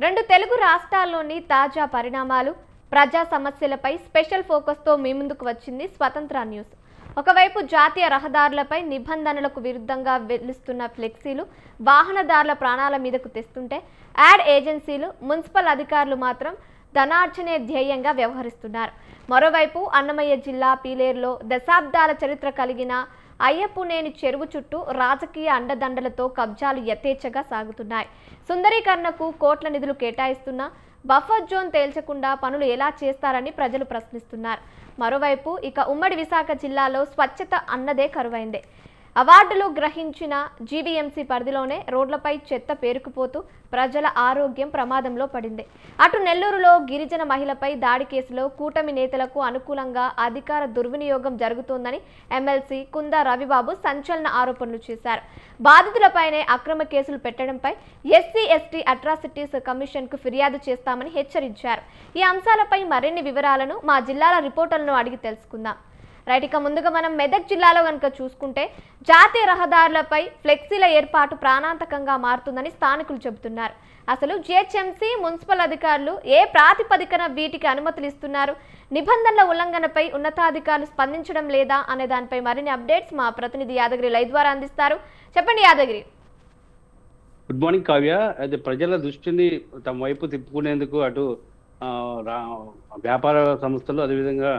రెండు తెలుగు రాష్ట్రాల్లోని తాజా పరిణామాలు, ప్రజా సమస్యలపై స్పెషల్ ఫోకస్తో మీ ముందుకు వచ్చింది స్వతంత్ర న్యూస్. ఒకవైపు జాతీయ రహదారులపై నిబంధనలకు విరుద్ధంగా వెలుస్తున్న ఫ్లెక్సీలు వాహనదారుల ప్రాణాల మీదకు తెస్తుంటే, యాడ్ ఏజెన్సీలు, మున్సిపల్ అధికారులు మాత్రం ధనార్జనే ధ్యేయంగా వ్యవహరిస్తున్నారు. మరోవైపు అన్నమయ్య జిల్లా పీలేరులో దశాబ్దాల చరిత్ర కలిగిన అయ్యప్పునేని చెరువు చుట్టూ రాజకీయ అండదండలతో కబ్జాలు యథేచ్ఛగా సాగుతున్నాయి. సుందరీకరణకు కోట్ల నిధులు కేటాయిస్తున్నా బఫర్ జోన్ తేల్చకుండా పనులు ఎలా చేస్తారని ప్రజలు ప్రశ్నిస్తున్నారు. మరోవైపు ఇక ఉమ్మడి విశాఖ జిల్లాలో స్వచ్ఛత అన్నదే కరువైంది. అవార్డులు గ్రహించిన జీవీఎంసీ పరిధిలోనే రోడ్లపై చెత్త పేరుకుపోతూ ప్రజల ఆరోగ్యం ప్రమాదంలో పడింది. అటు నెల్లూరులో గిరిజన మహిళపై దాడి కేసులో కూటమి నేతలకు అనుకూలంగా అధికార దుర్వినియోగం జరుగుతోందని ఎమ్మెల్సీ కుందా రవిబాబు సంచలన ఆరోపణలు చేశారు. బాధితులపైనే అక్రమ కేసులు పెట్టడంపై ఎస్సీ ఎస్టీ అట్రాసిటీస్ కమిషన్కు ఫిర్యాదు చేస్తామని హెచ్చరించారు. ఈ అంశాలపై మరిన్ని వివరాలను మా జిల్లాల రిపోర్టర్లను అడిగి తెలుసుకుందాం. రైట్, ఇక ముందుగా మనం మెదక్ జిల్లాలో కనుక చూసుకుంటే జాతీయ రహదారులపై ఫ్లెక్సీల ఏర్పాటు ప్రాణాంతకంగా మారుతుందని స్థానికులు చెబుతున్నారు. అసలు జిహెచ్ఎంసీ, మున్సిపల్ అధికారులు ఏ ప్రాతిపదికన వీటికి అనుమతులు ఇస్తున్నారు, నిబంధనల ఉల్లంఘనపై ఉన్నతాధికారులు స్పందించడం లేదా అనే దానిపై మరిన్ని అప్డేట్స్ మా ప్రతినిధి యాదగిరి లైవ్ ద్వారా అందిస్తారు. చెప్పండి యాదగిరి. Good morning Kavya. అయితే ప్రజల దృష్టిని తమ వైపు తిప్పుకునేందుకు అటు వ్యాపార సంస్థలు, అదేవిధంగా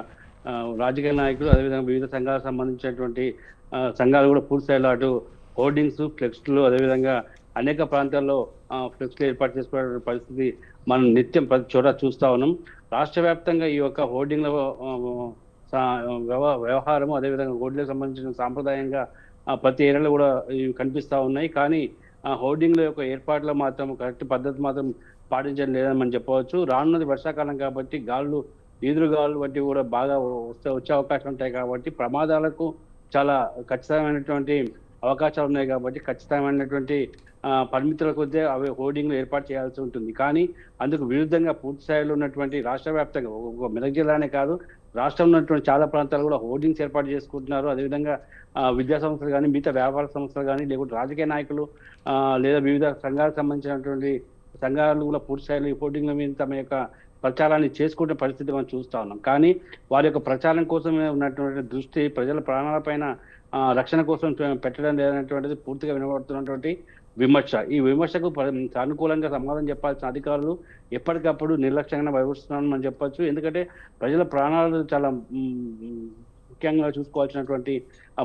రాజకీయ నాయకులు, అదేవిధంగా వివిధ సంఘాలకు సంబంధించినటువంటి సంఘాలు కూడా పూర్తి స్థాయిలో అటు హోర్డింగ్స్, ఫ్లెక్స్లు, అదేవిధంగా అనేక ప్రాంతాల్లో ఫ్లెక్స్లు ఏర్పాటు చేసుకునే పరిస్థితి మనం నిత్యం ప్రతి చోట చూస్తూ ఉన్నాం. రాష్ట్ర వ్యాప్తంగా ఈ యొక్క హోర్డింగ్ల వ్యవహారము, అదేవిధంగా హోర్డింగ్లకు సంబంధించిన సాంప్రదాయంగా ప్రతి ఏరియాలో కూడా కనిపిస్తూ ఉన్నాయి. కానీ హోర్డింగ్ల యొక్క ఏర్పాట్ల మాత్రం కరెక్ట్ పద్ధతి మాత్రం పాటించడం లేదని మనం చెప్పవచ్చు. రానున్నది వర్షాకాలం కాబట్టి గాలులు, ఈదురుగాలు వంటివి కూడా బాగా వచ్చే అవకాశం ఉంటాయి కాబట్టి ప్రమాదాలకు చాలా ఖచ్చితమైనటువంటి అవకాశాలు ఉన్నాయి కాబట్టి ఖచ్చితమైనటువంటి పరిమితుల కొద్దే అవి హోర్డింగ్లు ఏర్పాటు చేయాల్సి ఉంటుంది. కానీ అందుకు విరుద్ధంగా పూర్తి స్థాయిలో ఉన్నటువంటి రాష్ట్ర వ్యాప్తంగా ఒక మెదక్ జిల్లానే కాదు, రాష్ట్రంలో ఉన్నటువంటి చాలా ప్రాంతాలు కూడా హోర్డింగ్స్ ఏర్పాటు చేసుకుంటున్నారు. అదేవిధంగా విద్యా సంస్థలు కానీ, మిగతా వ్యాపార సంస్థలు కానీ, లేకుంటే రాజకీయ నాయకులు లేదా వివిధ సంఘాలకు సంబంధించినటువంటి సంఘాలు కూడా పూర్తి స్థాయిలో ఈ హోర్డింగ్ల మీద తమ యొక్క ప్రచారాన్ని చేసుకునే పరిస్థితి మనం చూస్తూ ఉన్నాం. కానీ వారి యొక్క ప్రచారం కోసమే ఉన్నటువంటి దృష్టి ప్రజల ప్రాణాలపైన రక్షణ కోసం పెట్టడం లేదనేటువంటిది పూర్తిగా వినబడుతున్నటువంటి విమర్శ. ఈ విమర్శకు అనుకూలంగా సమాధానం చెప్పాల్సిన అధికారులు ఎప్పటికప్పుడు నిర్లక్ష్యంగా వ్యవహరిస్తున్నారని మనం చెప్పొచ్చు. ఎందుకంటే ప్రజల ప్రాణాలు చాలా ముఖ్యంగా చూసుకోవాల్సినటువంటి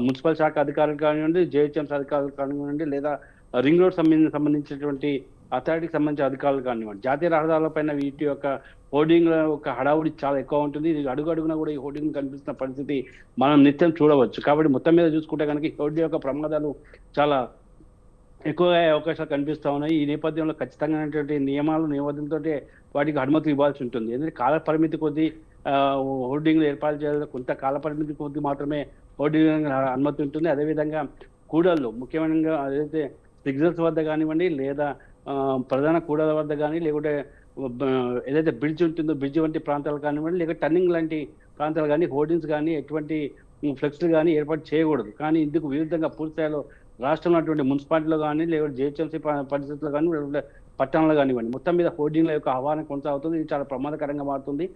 మున్సిపల్ శాఖ అధికారులు కానివ్వండి, జిహెచ్ఎంసీ అధికారులు కానివ్వండి, లేదా రింగ్ రోడ్ సంబంధించినటువంటి అథారిటీకి సంబంధించిన అధికారులు కానివ్వండి, జాతీయ రహదారులపైన వీటి యొక్క హోర్డింగ్ల యొక్క హడావుడి చాలా ఎక్కువ ఉంటుంది. అడుగు అడుగున కూడా ఈ హోర్డింగ్ కనిపిస్తున్న పరిస్థితి మనం నిత్యం చూడవచ్చు. కాబట్టి మొత్తం మీద చూసుకుంటే కనుక ఈ హోర్డింగ్ యొక్క ప్రమాదాలు చాలా ఎక్కువగా అవకాశాలు కనిపిస్తూ ఉన్నాయి. ఈ నేపథ్యంలో ఖచ్చితంగా నియమాలు, నిబంధనలతో వాటికి అనుమతి ఇవ్వాల్సి ఉంటుంది. ఎందుకంటే కాల పరిమితి కొద్దీ హోర్డింగ్లు ఏర్పాటు చేయాలి. కొంత కాల పరిమితి కొద్దీ మాత్రమే హోర్డింగ్ అనుమతి ఉంటుంది. అదేవిధంగా కూడళ్ళు, ముఖ్యంగా ఏదైతే సిగ్నల్స్ వద్ద కానివ్వండి, లేదా ప్రధాన కూడల వద్ద కానీ, లేకుంటే ఏదైతే బ్రిడ్జ్ ఉంటుందో బ్రిడ్జ్ వంటి ప్రాంతాలు కానివ్వండి, లేకపోతే టర్నింగ్ లాంటి ప్రాంతాలు కానీ హోర్డింగ్స్ కానీ ఎటువంటి ఫ్లెక్స్లు కానీ ఏర్పాటు చేయకూడదు. కానీ ఇందుకు విరుద్ధంగా పూర్తిస్థాయిలో రాష్ట్రంలో ఉన్నటువంటి మున్సిపాలిటీలో కానీ, లేకపోతే జిహెచ్ఎంసీ పరిస్థితుల్లో కానీ, లేకుంటే పట్టణంలో కానివ్వండి, మొత్తం మీద హోర్డింగ్ల యొక్క ఆహ్వానం కొనసాగుతుంది. ఇది చాలా ప్రమాదకరంగా మారుతుంది.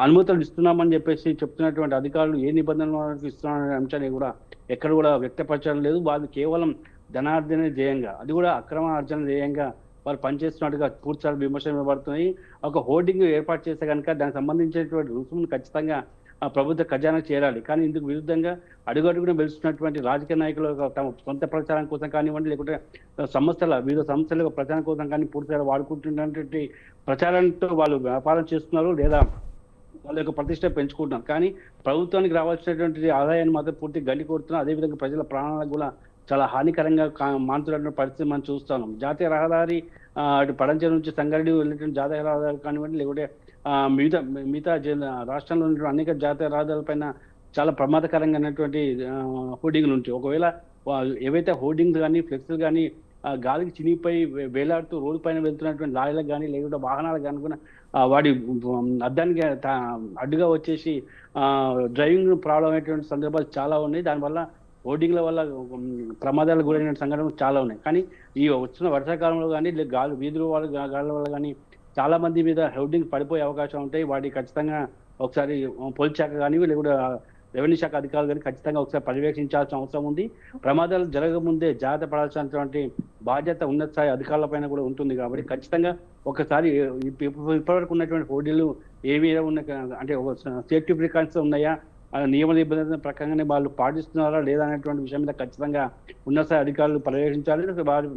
అనుమతులు ఇస్తున్నామని చెప్పేసి చెప్తున్నటువంటి అధికారులు ఏ నిబంధనలు ఇస్తున్నారనే అంశాన్ని కూడా ఎక్కడ కూడా వ్యక్తపరచడం లేదు. వాళ్ళు కేవలం ధనార్జన ధ్యేయంగా, అది కూడా అక్రమ అర్జన ధ్యేయంగా వాళ్ళు పనిచేస్తున్నట్టుగా పూర్తిగా విమర్శలు వినబడుతున్నాయి. ఒక హోర్డింగ్ ఏర్పాటు చేస్తే కనుక దానికి సంబంధించినటువంటి రుసుమును ఖచ్చితంగా ప్రభుత్వ ఖజానా చేరాలి. కానీ ఇందుకు విరుద్ధంగా అడుగడుగున వెలుస్తున్నటువంటి రాజకీయ నాయకులు తమ సొంత ప్రచారం కోసం కానివ్వండి, లేకుంటే వివిధ సంస్థల ప్రచారం కోసం కానీ పూర్తిగా వాడుకుంటున్నటువంటి ప్రచారంతో వాళ్ళు వ్యాపారం చేస్తున్నారు, లేదా వాళ్ళ యొక్క ప్రతిష్ట పెంచుకుంటున్నారు. కానీ ప్రభుత్వానికి రావాల్సినటువంటి ఆదాయాన్ని మాత్రం పూర్తిగా గండి కొడుతున్నారు. అదేవిధంగా ప్రజల ప్రాణాలకు కూడా చాలా హానికరంగా మారుతున్నటువంటి పరిస్థితి మనం చూస్తున్నాం. జాతీయ రహదారి అటు పడంచెరు నుంచి సంగారెడ్డి వెళ్ళేటువంటి జాతీయ రహదారి కానివ్వండి, లేకుంటే మిగతా రాష్ట్రంలో ఉన్నటువంటి అనేక జాతీయ రహదారులపైన చాలా ప్రమాదకరంగా ఉన్నటువంటి హోర్డింగ్లు ఉంటాయి. ఒకవేళ ఏవైతే హోర్డింగ్స్ కానీ, ఫ్లెక్స్లు కానీ గాలికి చినిగిపోయి వేలాడుతూ రోడ్డు పైన వెళ్తున్నటువంటి లారీలకు కానీ, లేకుంటే వాహనాలకు కానీ కూడా వాటి అద్దానికి అడ్డుగా వచ్చేసి డ్రైవింగ్ ప్రాబ్లం అయినటువంటి సందర్భాలు చాలా ఉన్నాయి. దానివల్ల హోర్డింగ్ల వల్ల ప్రమాదాలకు గురైన సంఘటనలు చాలా ఉన్నాయి. కానీ ఈ వచ్చిన వర్షాకాలంలో కానీ, గాలి వీధుల గాలి వల్ల కానీ చాలా మంది మీద హోర్డింగ్ పడిపోయే అవకాశం ఉంటాయి. వాటిని ఖచ్చితంగా ఒకసారి పోలీస్ శాఖ కానీ లేకుంటే రెవెన్యూ శాఖ అధికారులు కానీ ఖచ్చితంగా ఒకసారి పర్యవేక్షించాల్సిన అవసరం ఉంది. ప్రమాదాలు జరగకముందే జాగ్రత్త పడాల్సినటువంటి బాధ్యత ఉన్నత స్థాయి అధికారులపైన కూడా ఉంటుంది. కాబట్టి ఖచ్చితంగా ఒకసారి ఇప్పటివరకు ఉన్నటువంటి హోర్డింగ్లు ఏవి అంటే ఒక సేఫ్టీ ప్రికాషన్స్ ఉన్నాయా, నియమ నిబంధనల ప్రకారంగానే వాళ్ళు పాటిస్తున్నారా లేదా అనేటువంటి విషయం మీద ఖచ్చితంగా ఉన్నత స్థాయి అధికారులు పర్యవేక్షించాలి. వారు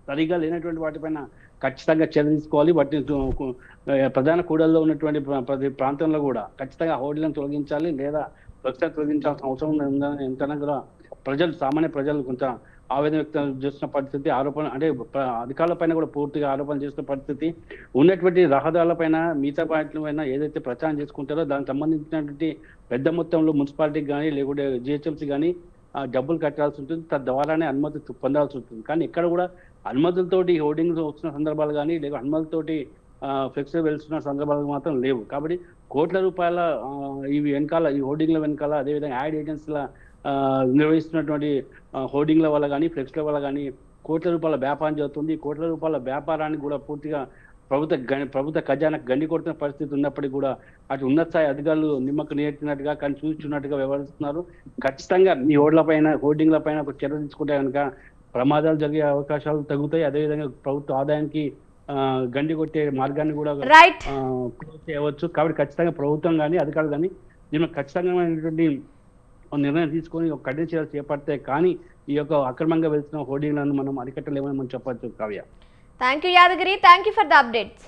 సరిగా లేనటువంటి వాటిపైన ఖచ్చితంగా చర్య తీసుకోవాలి. వాటిని ప్రధాన కూడల్లో ఉన్నటువంటి ప్రతి ప్రాంతంలో కూడా ఖచ్చితంగా హోర్డింగ్లను తొలగించాలి లేదా ప్రస్తుతం తొలగించాల్సిన అవసరం ఉందని ఎంతైనా కూడా సామాన్య ప్రజలు కొంత ఆవేదన వ్యక్తం చేస్తున్న పరిస్థితి, ఆరోపణ అంటే అధికారుల పైన కూడా పూర్తిగా ఆరోపణ చేస్తున్న పరిస్థితి. ఉన్నటువంటి రహదారులపైన మిగతా వాటి పైన ఏదైతే ప్రచారం చేసుకుంటారో దానికి సంబంధించినటువంటి పెద్ద మొత్తంలో మున్సిపాలిటీకి కానీ లేకుంటే జిహెచ్ఎంసీ కానీ డబ్బులు కట్టాల్సి ఉంటుంది. తద్వారానే అనుమతి పొందాల్సి ఉంటుంది. కానీ ఇక్కడ కూడా అనుమతులతోటి హోర్డింగ్స్ వస్తున్న సందర్భాలు కానీ లేక అనుమతులతోటి ఫ్లెక్స్ వెళ్తున్న సందర్భాలు మాత్రం లేవు. కాబట్టి కోట్ల రూపాయల ఇవి వెనకాల, ఈ హోర్డింగ్ల వెనకాల, అదేవిధంగా యాడ్ ఏజెన్సీల నిర్వహిస్తున్నటువంటి హోర్డింగ్ల వల్ల కానీ ఫ్లెక్స్ల వల్ల కానీ కోట్ల రూపాయల వ్యాపారం జరుగుతుంది. కోట్ల రూపాయల వ్యాపారాన్ని కూడా పూర్తిగా ప్రభుత్వ ఖజానాకు గండి కొడుతున్న పరిస్థితి ఉన్నప్పటికీ కూడా అటు ఉన్నత స్థాయి అధికారులు నిమ్మకు నేర్చినట్టుగా కానీ చూస్తున్నట్టుగా వ్యవహరిస్తున్నారు. ఖచ్చితంగా ఈ హోర్డింగ్ల పైన ఒక చర్య తీసుకుంటే కనుక ప్రమాదాలు జరిగే అవకాశాలు తగ్గుతాయి. అదేవిధంగా ప్రభుత్వ ఆదాయానికి గండి కొట్టే మార్గాన్ని కూడా క్లోజ్ చేయవచ్చు. కాబట్టి ఖచ్చితంగా ప్రభుత్వం కానీ అధికారులు కానీ దీనిలో ఖచ్చితంగా నిర్ణయం తీసుకొని ఒక కఠిన చర్యలు చేపడితే కానీ ఈ యొక్క అక్రమంగా వెళ్తున్న హోర్డింగ్లను మనం అరికట్టలేమని మనం చెప్పొచ్చు. Kavya, thank you Yadagiri, thank you for the updates.